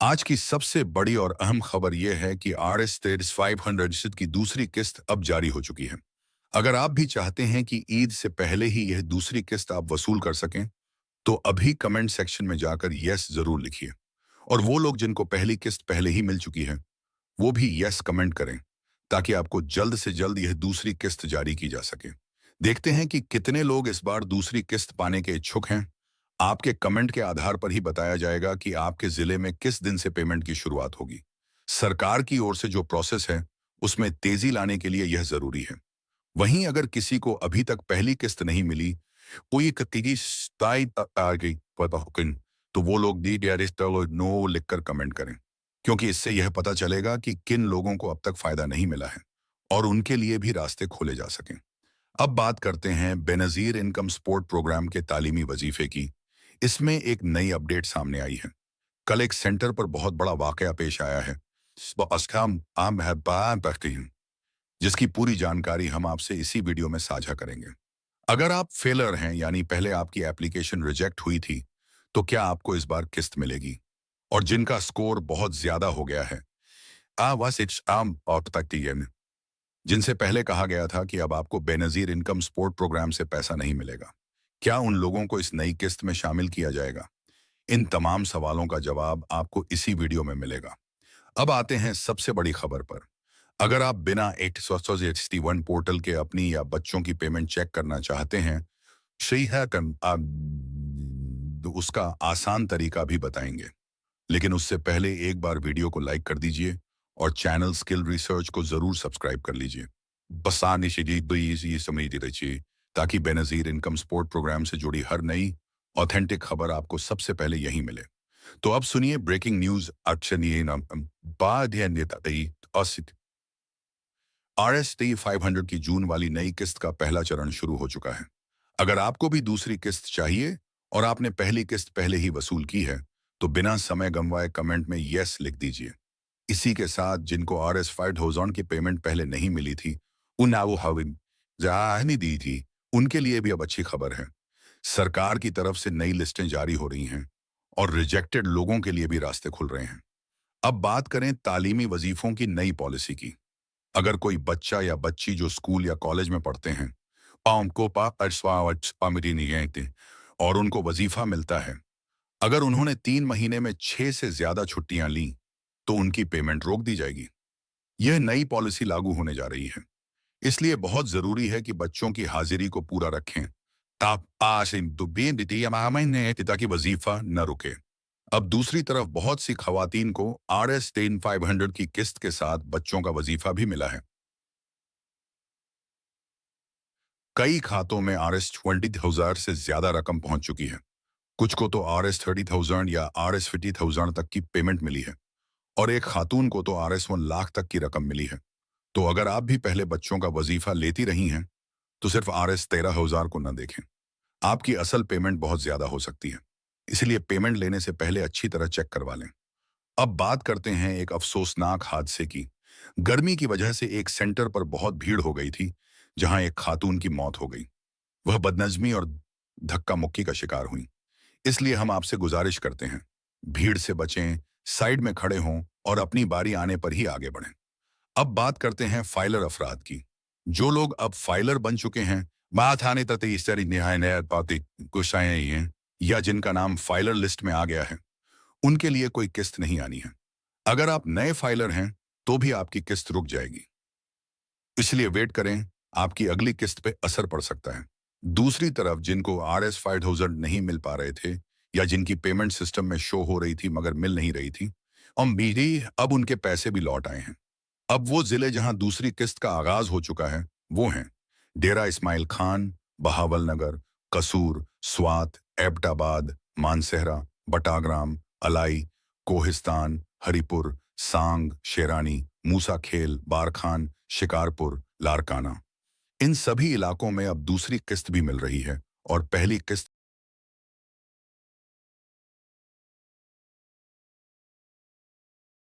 आज की सबसे बड़ी और अहम खबर यह है कि RS 500 की दूसरी किस्त अब जारी हो चुकी है। अगर आप भी चाहते हैं कि ईद से पहले ही यह दूसरी किस्त आप वसूल कर सकें, तो अभी कमेंट सेक्शन में जाकर यस जरूर लिखिए। और वो लोग जिनको पहली किस्त पहले ही मिल चुकी है, वो भी यस कमेंट करें, ताकि आपको जल्द से जल्द यह दूसरी किस्त जारी की जा सके। देखते हैं कि कितने लोग इस बार दूसरी किस्त पाने के इच्छुक हैं। आपके कमेंट के आधार पर ही बताया जाएगा कि आपके जिले में किस दिन से पेमेंट की शुरुआत होगी। सरकार की ओर से जो प्रोसेस है, उसमें तेजी लाने के लिए यह जरूरी है। वहीं अगर किसी को अभी तक पहली किस्त नहीं मिली, कोई कत्ती आ गई पता हो किन, तो वो लोग दी नो लिखकर कमेंट करें, क्योंकि इससे यह पता चलेगा कि किन लोगों को अब तक फायदा नहीं मिला है और उनके लिए भी रास्ते खोले जा सकें। अब बात करते हैं बेनजीर इनकम सपोर्ट प्रोग्राम के तालीमी वजीफे की। इसमें एक नई अपडेट सामने आई है। कल एक सेंटर पर बहुत बड़ा वाकया पेश आया है, जिसकी पूरी जानकारी हम आपसे इसी वीडियो में साझा करेंगे। अगर आप फेलर हैं, यानी पहले आपकी एप्लीकेशन रिजेक्ट हुई थी, तो क्या आपको इस बार किस्त मिलेगी? और जिनका स्कोर बहुत ज्यादा हो गया है, जिनसे पहले कहा गया था कि अब आपको बेनजीर इनकम सपोर्ट प्रोग्राम से पैसा नहीं मिलेगा, क्या उन लोगों को इस नई किस्त में शामिल किया जाएगा? इन तमाम सवालों का जवाब आपको इसी वीडियो में मिलेगा। अब आते हैं सबसे बड़ी खबर पर। अगर आप बिना 861 पोर्टल के अपनी या बच्चों की पेमेंट चेक करना चाहते हैं, सही है, तो उसका आसान तरीका भी बताएंगे। लेकिन उससे पहले एक बार वीडियो को लाइक कर दीजिए और चैनल स्किल रिसर्च को जरूर सब्सक्राइब कर लीजिए। बसानी ये समझ रहिए, ताकि बेनजीर इनकम सपोर्ट प्रोग्राम से जुड़ी हर नई ऑथेंटिक खबर आपको सबसे पहले यहीं मिले। तो अब सुनिए ब्रेकिंग न्यूज। RS 500 की जून वाली नई किस्त का पहला चरण शुरू हो चुका है। अगर आपको भी दूसरी किस्त चाहिए और आपने पहली किस्त पहले ही वसूल की है, तो बिना समय गंवाए कमेंट में यस लिख दीजिए। इसी के साथ जिनको RS 5000 की पेमेंट पहले नहीं मिली थी, उन नहीं दी थी, उनके लिए भी अब अच्छी खबर है। सरकार की तरफ से नई लिस्टें जारी हो रही हैं और रिजेक्टेड लोगों के लिए भी रास्ते खुल रहे हैं। अब बात करें तालीमी वजीफों की नई पॉलिसी की। अगर कोई बच्चा या बच्ची जो स्कूल या कॉलेज में पढ़ते हैं, और उनको वजीफा मिलता है, अगर उन्होंने 3 महीने में 6 से ज्यादा छुट्टियां ली, तो उनकी पेमेंट रोक दी जाएगी। यह नई पॉलिसी लागू होने जा रही है, इसलिए बहुत जरूरी है कि बच्चों की हाजिरी को पूरा रखें, ताकि वजीफा न रुके। अब दूसरी तरफ बहुत सी खवातीन को RS 500 की किस्त के साथ बच्चों का वजीफा भी मिला है। कई खातों में RS 20,000 से ज्यादा रकम पहुंच चुकी है। कुछ को तो RS 30,000 या RS 50,000 तक की पेमेंट मिली है और एक खातून को तो RS 1 लाख तक की रकम मिली है। तो अगर आप भी पहले बच्चों का वजीफा लेती रही हैं, तो सिर्फ RS 13,000 को न देखें। आपकी असल पेमेंट बहुत ज्यादा हो सकती है, इसलिए पेमेंट लेने से पहले अच्छी तरह चेक करवा लें। अब बात करते हैं एक अफसोसनाक हादसे की। गर्मी की वजह से एक सेंटर पर बहुत भीड़ हो गई थी, जहां एक खातून की मौत हो गई। वह बदनज़मी और धक्का मुक्की का शिकार हुई। इसलिए हम आपसे गुजारिश करते हैं, भीड़ से बचें, साइड में खड़े हों और अपनी बारी आने पर ही आगे बढ़ें। अब बात करते हैं फाइलर अफराद की। जो लोग अब फाइलर बन चुके हैं, बात आने तक इस तरह निहायत बातें गुस्साएं ही हैं, या जिनका नाम फाइलर लिस्ट में आ गया है, उनके लिए कोई किस्त नहीं आनी है। अगर आप नए फाइलर हैं, तो भी आपकी किस्त रुक जाएगी, इसलिए वेट करें, आपकी अगली किस्त पे असर पड़ सकता है। दूसरी तरफ जिनको RS 5000 नहीं मिल पा रहे थे, या जिनकी पेमेंट सिस्टम में शो हो रही थी मगर मिल नहीं रही थी, अब उनके पैसे भी लौट आए हैं। अब वो जिले जहां दूसरी किस्त का आगाज हो चुका है, वो हैं डेरा इस्माइल खान, बहावलनगर, कसूर, स्वात, एबटाबाद, मानसेहरा, बटाग्राम, अलाई, कोहिस्तान, हरिपुर, सांग, शेरानी, मूसा खेल, बारखान, शिकारपुर, लारकाना। इन सभी इलाकों में अब दूसरी किस्त भी मिल रही है और पहली किस्त